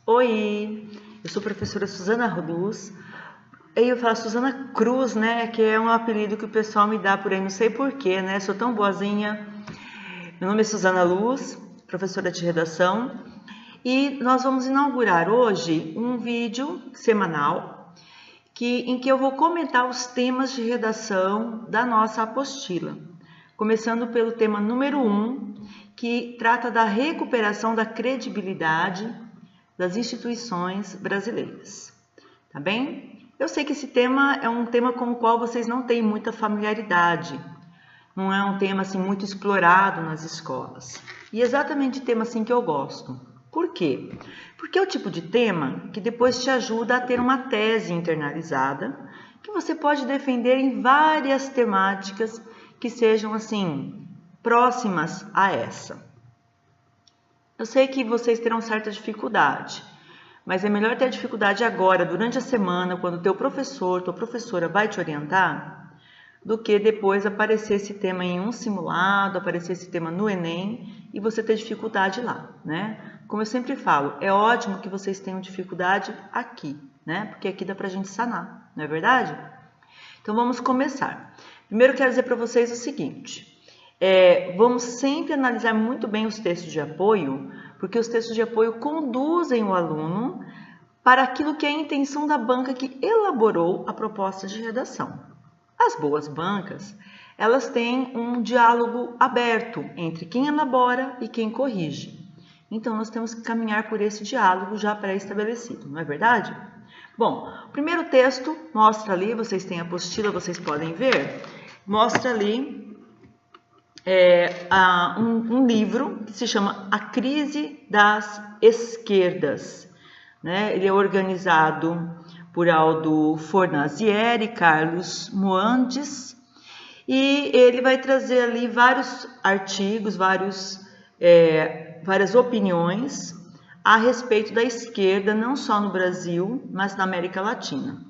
Oi, eu sou a professora Suzana Luz. Eu falo Suzana Cruz, né? Que é um apelido que o pessoal me dá por aí, não sei porquê, né? Sou tão boazinha. Meu nome é Suzana Luz, professora de redação. E nós vamos inaugurar hoje um vídeo semanal em que eu vou comentar os temas de redação da nossa apostila. Começando pelo tema número 1, que trata da recuperação da credibilidade das instituições brasileiras, tá bem? Eu sei que esse tema é um tema com o qual vocês não têm muita familiaridade, não é um tema assim muito explorado nas escolas. E é exatamente tema assim que eu gosto. Por quê? Porque é o tipo de tema que depois te ajuda a ter uma tese internalizada, que você pode defender em várias temáticas que sejam assim próximas a essa. Eu sei que vocês terão certa dificuldade, mas é melhor ter a dificuldade agora, durante a semana, quando o teu professor, tua professora vai te orientar, do que depois aparecer esse tema em um simulado, aparecer esse tema no Enem e você ter dificuldade lá, né? Como eu sempre falo, é ótimo que vocês tenham dificuldade aqui, né? Porque aqui dá pra gente sanar, não é verdade? Então vamos começar. Primeiro eu quero dizer para vocês o seguinte: vamos sempre analisar muito bem os textos de apoio, porque os textos de apoio conduzem o aluno para aquilo que é a intenção da banca que elaborou a proposta de redação. As boas bancas, elas têm um diálogo aberto entre quem elabora e quem corrige. Então, nós temos que caminhar por esse diálogo já pré-estabelecido, não é verdade? Bom, o primeiro texto mostra ali, vocês têm a apostila, vocês podem ver, mostra ali um livro que se chama A Crise das Esquerdas, né? Ele é organizado por Aldo Fornazieri, Carlos Moandes, e ele vai trazer ali vários artigos, várias opiniões a respeito da esquerda, não só no Brasil, mas na América Latina.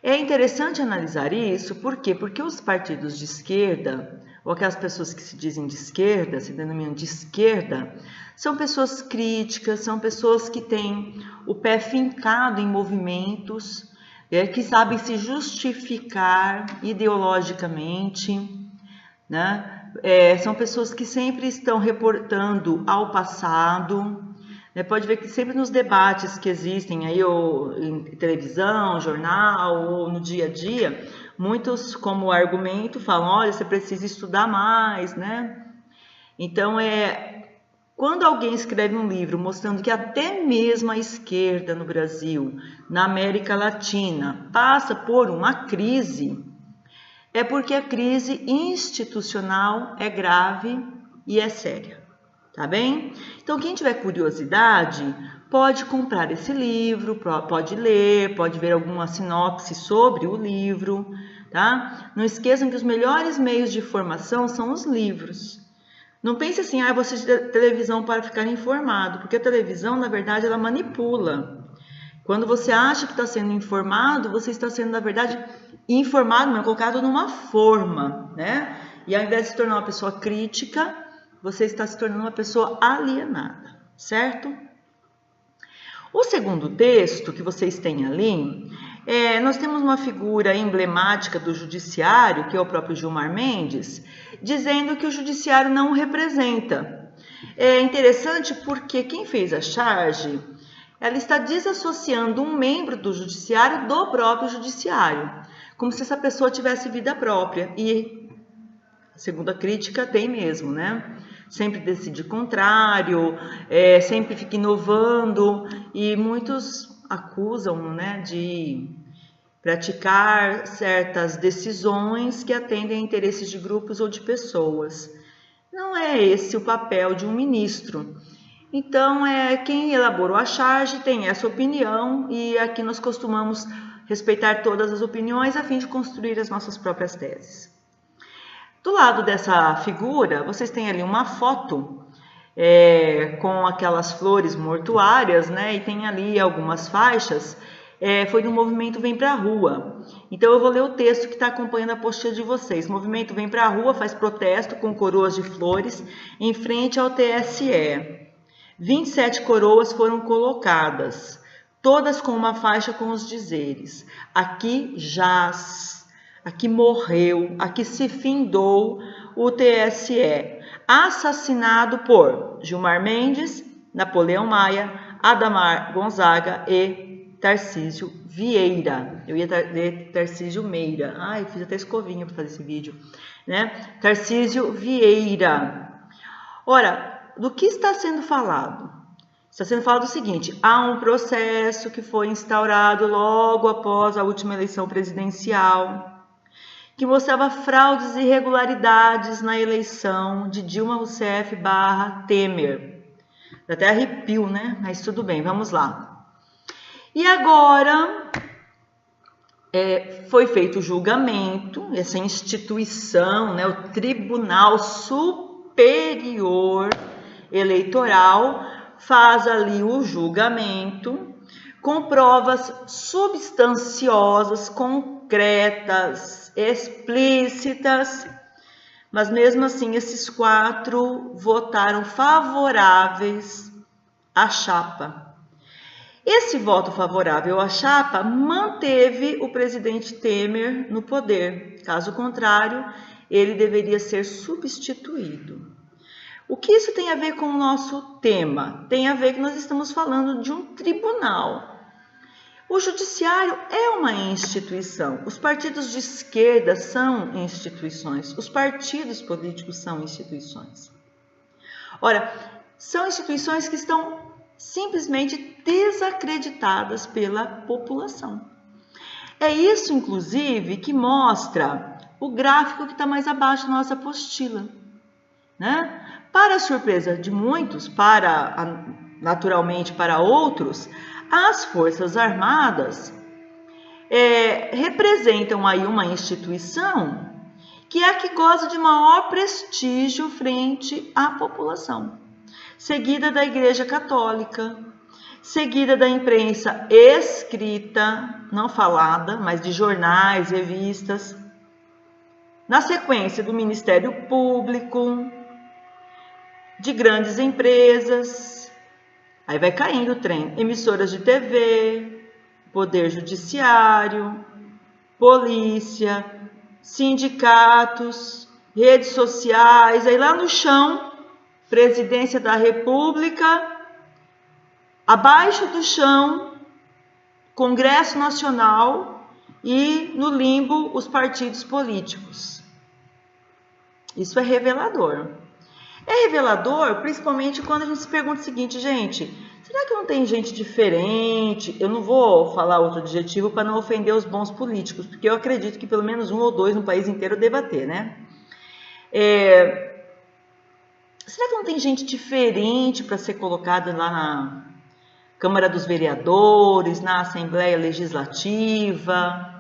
É interessante analisar isso, por quê? Porque os partidos de esquerda, ou aquelas pessoas que se dizem de esquerda, se denominam de esquerda, são pessoas críticas, são pessoas que têm o pé fincado em movimentos, que sabem se justificar ideologicamente, né? São pessoas que sempre estão reportando ao passado. Pode ver que sempre nos debates que existem aí, ou em televisão, jornal, ou no dia a dia, muitos, como argumento, falam: olha, você precisa estudar mais, né? Então, quando alguém escreve um livro mostrando que até mesmo a esquerda no Brasil, na América Latina, passa por uma crise, é porque a crise institucional é grave e é séria. Tá bem? Então, quem tiver curiosidade, pode comprar esse livro, pode ler, pode ver alguma sinopse sobre o livro, tá? Não esqueçam que os melhores meios de informação são os livros. Não pense assim, vou assistir televisão para ficar informado, porque a televisão, na verdade, ela manipula. Quando você acha que está sendo informado, você está sendo, na verdade, informado, mas colocado numa forma, né? E ao invés de se tornar uma pessoa crítica, você está se tornando uma pessoa alienada, certo? O segundo texto que vocês têm ali, nós temos uma figura emblemática do judiciário, que é o próprio Gilmar Mendes, dizendo que o judiciário não o representa. É interessante porque quem fez a charge, ela está desassociando um membro do judiciário do próprio judiciário, como se essa pessoa tivesse vida própria. E, segundo a crítica, tem mesmo, né? Sempre decide contrário, sempre fica inovando, e muitos acusam, né, de praticar certas decisões que atendem a interesses de grupos ou de pessoas. Não é esse o papel de um ministro. Então, quem elaborou a charge tem essa opinião, e aqui nós costumamos respeitar todas as opiniões a fim de construir as nossas próprias teses. Do lado dessa figura, vocês têm ali uma foto com aquelas flores mortuárias, né? E tem ali algumas faixas. Foi do movimento Vem Pra Rua. Então, eu vou ler o texto que está acompanhando a apostila de vocês. O movimento Vem Pra Rua faz protesto com coroas de flores em frente ao TSE. 27 coroas foram colocadas, todas com uma faixa com os dizeres: aqui jaz, aqui morreu, aqui se findou o TSE, assassinado por Gilmar Mendes, Napoleão Maia, Adamar Gonzaga e Tarcísio Vieira. Eu ia ler Tarcísio Meira. Ai, fiz até escovinha para fazer esse vídeo, né? Tarcísio Vieira. Ora, do que está sendo falado? Está sendo falado o seguinte: há um processo que foi instaurado logo após a última eleição presidencial, que mostrava fraudes e irregularidades na eleição de Dilma Rousseff / Temer. Dá até arrepio, né? Mas tudo bem, vamos lá. E agora foi feito o julgamento, essa instituição, né, o Tribunal Superior Eleitoral faz ali o julgamento com provas substanciosas, concretas, explícitas, mas mesmo assim esses 4 votaram favoráveis à chapa. Esse voto favorável à chapa manteve o presidente Temer no poder, caso contrário, ele deveria ser substituído. O que isso tem a ver com o nosso tema? Tem a ver que nós estamos falando de um tribunal. O judiciário é uma instituição. Os partidos de esquerda são instituições. Os partidos políticos são instituições. Ora, são instituições que estão simplesmente desacreditadas pela população. É isso, inclusive, que mostra o gráfico que está mais abaixo da nossa apostila, né? Para a surpresa de muitos, naturalmente para outros, as Forças Armadas representam aí uma instituição que é a que goza de maior prestígio frente à população, seguida da Igreja Católica, seguida da imprensa escrita, não falada, mas de jornais, revistas, na sequência do Ministério Público, de grandes empresas, aí vai caindo o trem, emissoras de TV, poder judiciário, polícia, sindicatos, redes sociais, aí lá no chão, Presidência da República, abaixo do chão, Congresso Nacional e no limbo os partidos políticos. Isso é revelador. É revelador principalmente quando a gente se pergunta o seguinte: gente, será que não tem gente diferente? Eu não vou falar outro adjetivo para não ofender os bons políticos, porque eu acredito que pelo menos 1 ou 2 no país inteiro deva ter, né? Será que não tem gente diferente para ser colocada lá na Câmara dos Vereadores, na Assembleia Legislativa?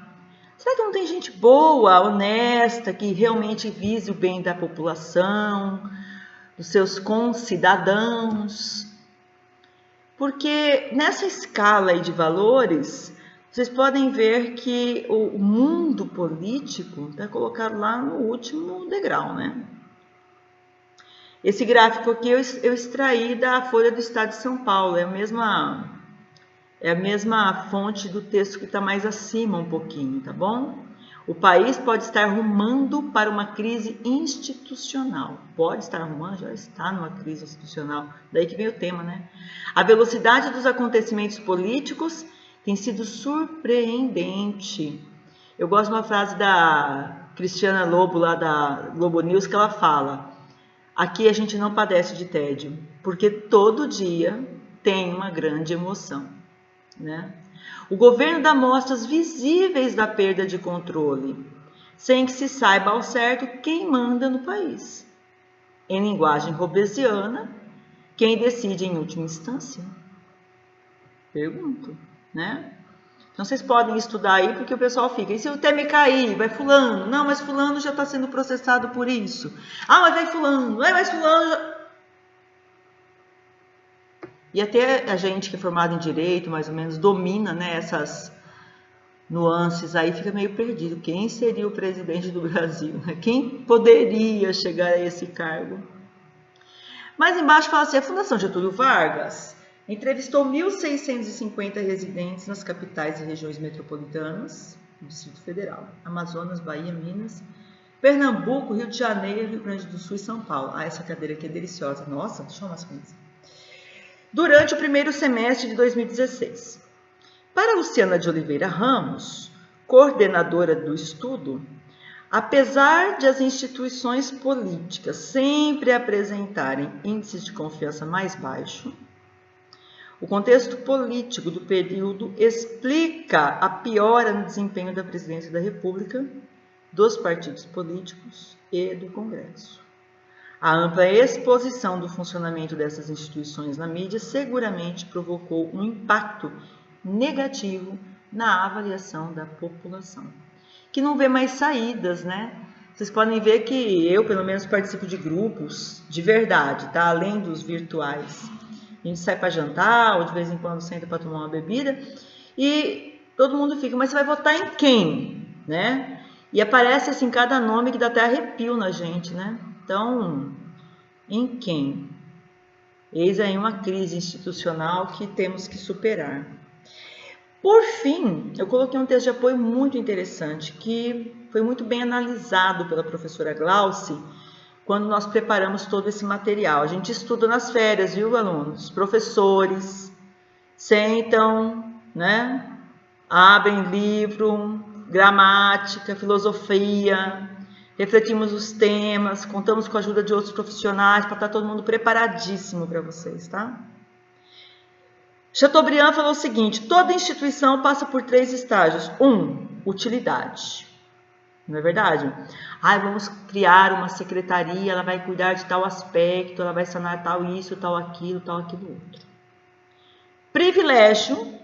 Será que não tem gente boa, honesta, que realmente vise o bem da população, dos seus concidadãos? Porque nessa escala aí de valores, vocês podem ver que o mundo político está colocado lá no último degrau, né? Esse gráfico aqui eu extraí da Folha do Estado de São Paulo, é a mesma fonte do texto que está mais acima um pouquinho, tá bom? O país pode estar rumando para uma crise institucional. Pode estar rumando, já está numa crise institucional. Daí que vem o tema, né? A velocidade dos acontecimentos políticos tem sido surpreendente. Eu gosto de uma frase da Cristiana Lobo, lá da Globo News, que ela fala: aqui a gente não padece de tédio, porque todo dia tem uma grande emoção, né? O governo dá mostras visíveis da perda de controle, sem que se saiba ao certo quem manda no país. Em linguagem robesiana, quem decide em última instância? Pergunto, né? Então vocês podem estudar aí, porque o pessoal fica: e se o Temer cair, vai fulano? Não, mas fulano já está sendo processado por isso. Ah, mas vai fulano, mas fulano já... E até a gente que é formado em Direito, mais ou menos, domina, né, essas nuances aí, fica meio perdido. Quem seria o presidente do Brasil? Quem poderia chegar a esse cargo? Mas embaixo fala assim, a Fundação Getúlio Vargas entrevistou 1.650 residentes nas capitais e regiões metropolitanas do Distrito Federal, Amazonas, Bahia, Minas, Pernambuco, Rio de Janeiro, Rio Grande do Sul e São Paulo. Ah, essa cadeira aqui é deliciosa. Nossa, deixa eu umas coisas. Durante o primeiro semestre de 2016. Para Luciana de Oliveira Ramos, coordenadora do estudo, apesar de as instituições políticas sempre apresentarem índices de confiança mais baixo, o contexto político do período explica a piora no desempenho da Presidência da República, dos partidos políticos e do Congresso. A ampla exposição do funcionamento dessas instituições na mídia seguramente provocou um impacto negativo na avaliação da população, que não vê mais saídas, né? Vocês podem ver que eu, pelo menos, participo de grupos de verdade, tá? Além dos virtuais. A gente sai para jantar, ou de vez em quando senta para tomar uma bebida, e todo mundo fica, mas você vai votar em quem, né? E aparece assim cada nome que dá até arrepio na gente, né? Então, em quem? Eis aí uma crise institucional que temos que superar. Por fim, eu coloquei um texto de apoio muito interessante, que foi muito bem analisado pela professora Glauci, quando nós preparamos todo esse material. A gente estuda nas férias, viu, alunos? Professores sentam, né? Abrem livro, gramática, filosofia, refletimos os temas, contamos com a ajuda de outros profissionais para estar todo mundo preparadíssimo para vocês, tá? Chateaubriand falou o seguinte, toda instituição passa por 3 estágios. 1, utilidade. Não é verdade? Vamos criar uma secretaria, ela vai cuidar de tal aspecto, ela vai sanar tal isso, tal aquilo outro. Privilégio.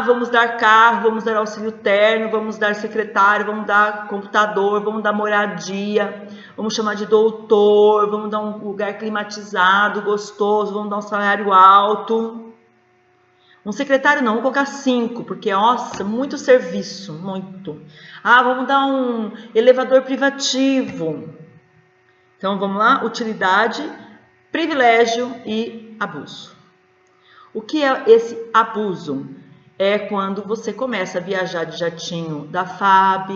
Vamos dar carro, vamos dar auxílio terno, vamos dar secretário, vamos dar computador, vamos dar moradia, vamos chamar de doutor, vamos dar um lugar climatizado, gostoso, vamos dar um salário alto. Um secretário não, vamos colocar 5, porque, nossa, muito serviço, muito. Vamos dar um elevador privativo. Então, vamos lá, utilidade, privilégio e abuso. O que é esse abuso? É quando você começa a viajar de jatinho da FAB,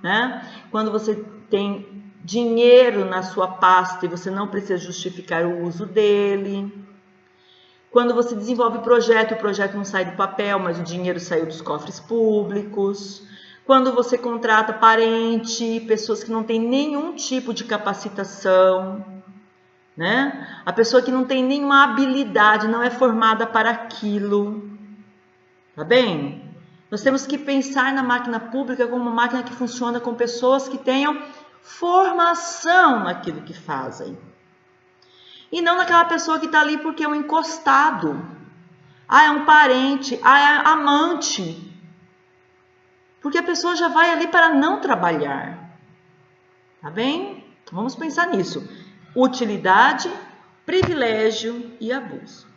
né? Quando você tem dinheiro na sua pasta e você não precisa justificar o uso dele. Quando você desenvolve o projeto não sai do papel, mas o dinheiro saiu dos cofres públicos. Quando você contrata parente, pessoas que não têm nenhum tipo de capacitação, né? A pessoa que não tem nenhuma habilidade, não é formada para aquilo. Tá bem? Nós temos que pensar na máquina pública como uma máquina que funciona com pessoas que tenham formação naquilo que fazem. E não naquela pessoa que está ali porque é um encostado. É um parente. É amante. Porque a pessoa já vai ali para não trabalhar. Tá bem? Vamos pensar nisso. Utilidade, privilégio e abuso.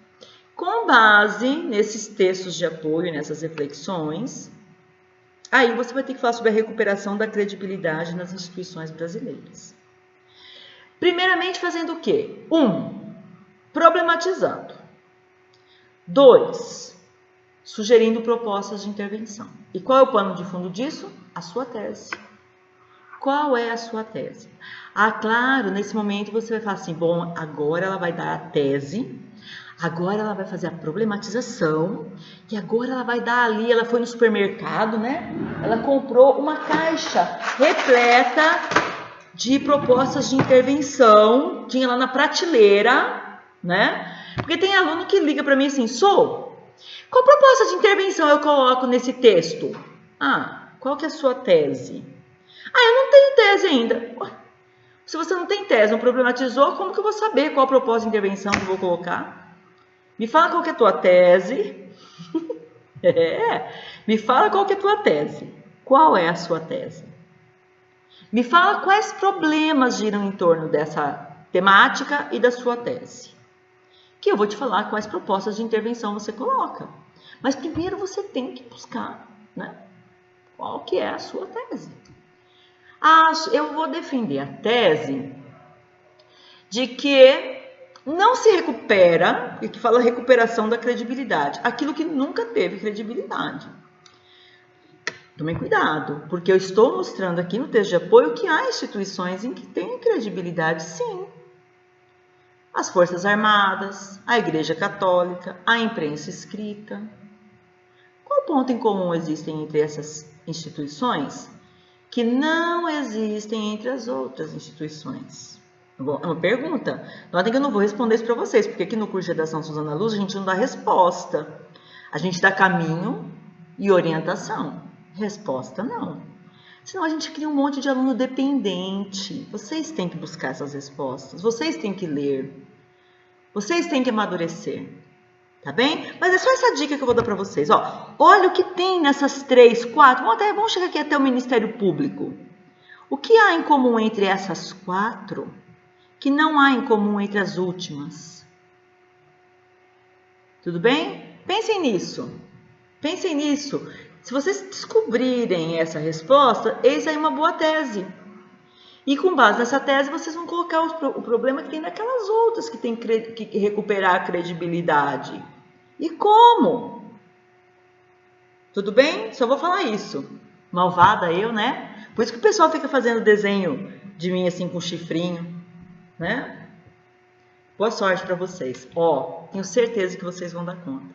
Com base nesses textos de apoio, nessas reflexões, aí você vai ter que falar sobre a recuperação da credibilidade nas instituições brasileiras. Primeiramente, fazendo o quê? 1, problematizando. 2, sugerindo propostas de intervenção. E qual é o pano de fundo disso? A sua tese. Qual é a sua tese? Claro, nesse momento você vai falar assim, bom, agora ela vai dar a tese, agora ela vai fazer a problematização, e agora ela vai dar ali, ela foi no supermercado, né? Ela comprou uma caixa repleta de propostas de intervenção, tinha lá na prateleira, né? Porque tem aluno que liga para mim assim, qual proposta de intervenção eu coloco nesse texto? Qual que é a sua tese? Eu não tenho tese ainda. Se você não tem tese, não problematizou, como que eu vou saber qual proposta de intervenção que eu vou colocar? Me fala qual que é a tua tese. Me fala qual que é a tua tese. Qual é a sua tese? Me fala quais problemas giram em torno dessa temática e da sua tese. Que eu vou te falar quais propostas de intervenção você coloca. Mas primeiro você tem que buscar, né? Qual que é a sua tese. Eu vou defender a tese de que Não se recupera, e que fala recuperação da credibilidade, aquilo que nunca teve credibilidade. Tomem cuidado, porque eu estou mostrando aqui no texto de apoio que há instituições em que tem credibilidade, sim. As Forças Armadas, a Igreja Católica, a imprensa escrita. Qual ponto em comum existem entre essas instituições que não existem entre as outras instituições? É uma pergunta. Notem que eu não vou responder isso para vocês, porque aqui no curso de Redação Suzana Luz a gente não dá resposta. A gente dá caminho e orientação. Resposta não. Senão a gente cria um monte de aluno dependente. Vocês têm que buscar essas respostas. Vocês têm que ler. Vocês têm que amadurecer. Tá bem? Mas é só essa dica que eu vou dar para vocês. Ó, olha o que tem nessas 3, 4. Vamos chegar aqui até o Ministério Público. O que há em comum entre essas 4 que não há em comum entre as últimas? Tudo bem? Pensem nisso. Pensem nisso. Se vocês descobrirem essa resposta, eis aí uma boa tese. E com base nessa tese, vocês vão colocar o problema que tem naquelas outras que tem que recuperar a credibilidade. E como? Tudo bem? Só vou falar isso. Malvada eu, né? Por isso que o pessoal fica fazendo desenho de mim assim com chifrinho, né? Boa sorte para vocês. Ó, tenho certeza que vocês vão dar conta.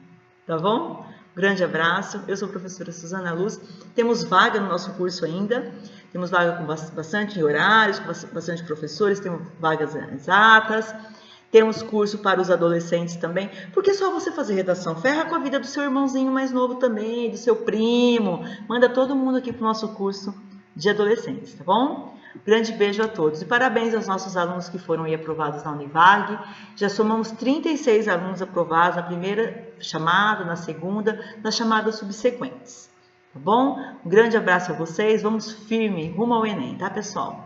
Tá bom? Grande abraço, eu sou a professora Suzana Luz, temos vaga no nosso curso ainda, temos vaga com bastante horários, com bastante professores, temos vagas exatas, temos curso para os adolescentes também, porque só você fazer redação ferra com a vida do seu irmãozinho mais novo também, do seu primo, manda todo mundo aqui para o nosso curso de adolescentes, tá bom? Grande beijo a todos e parabéns aos nossos alunos que foram aí aprovados na Univag. Já somamos 36 alunos aprovados na primeira chamada, na segunda, nas chamadas subsequentes. Tá bom? Um grande abraço a vocês. Vamos firme rumo ao Enem, tá, pessoal?